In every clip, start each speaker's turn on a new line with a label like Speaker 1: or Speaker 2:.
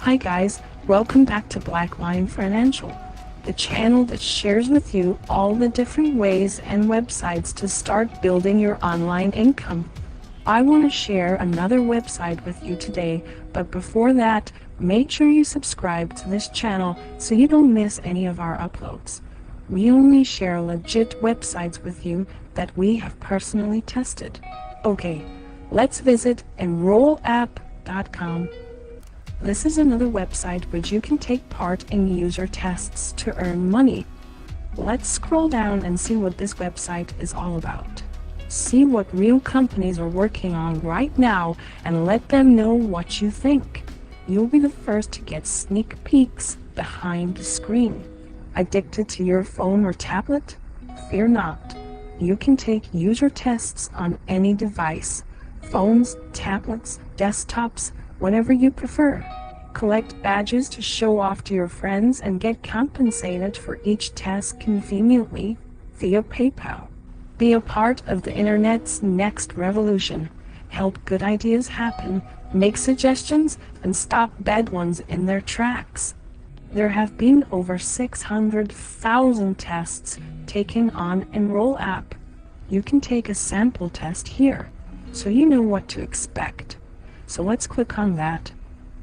Speaker 1: Hi guys, welcome back to Black Lion Financial, the channel that shares with you all the different ways and websites to start building your online income. I want to share another website with you today, but before that, make sure you subscribe to this channel so you don't miss any of our uploads. We only share legit websites with you that we have personally tested. Okay, let's visit enrollapp.com. This is another website which you can take part in user tests to earn money. Let's scroll down and see what this website is all about. See what real companies are working on right now and let them know what you think. You'll be the first to get sneak peeks behind the screen. Addicted to your phone or tablet? Fear not. You can take user tests on any device. Phones, tablets, desktops, whatever you prefer. Collect badges to show off to your friends and get compensated for each test conveniently via PayPal. Be a part of the internet's next revolution. Help good ideas happen, make suggestions, and stop bad ones in their tracks. There have been over 600,000 tests taken on Enroll app. You can take a sample test here, so you know what to expect. So let's click on that.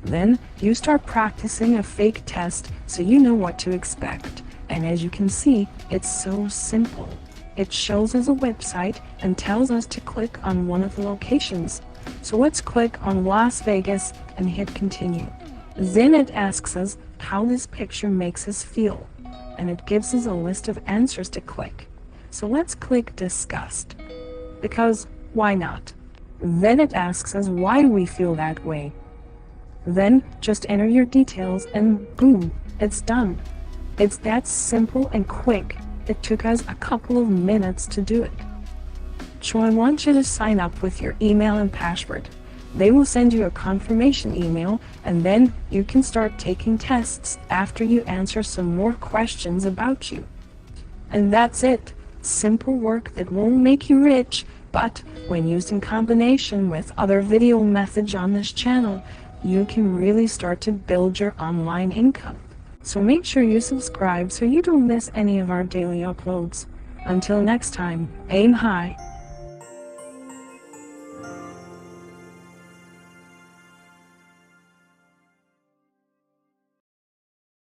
Speaker 1: Then you start practicing a fake test so you know what to expect. And as you can see, it's so simple. It shows us a website and tells us to click on one of the locations. So let's click on Las Vegas and hit continue. Then it asks us how this picture makes us feel, and it gives us a list of answers to click. So let's click disgust, because why not? Then it asks us why we feel that way. Then just enter your details and boom, it's done. It's that simple and quick. It took us a couple of minutes to do it. So I want you to sign up with your email and password. They will send you a confirmation email, and then you can start taking tests after you answer some more questions about you. And that's it. Simple work that won't make you rich, but when used in combination with other video methods on this channel, you can really start to build your online income. So make sure you subscribe so you don't miss any of our daily uploads. Until next time, aim high.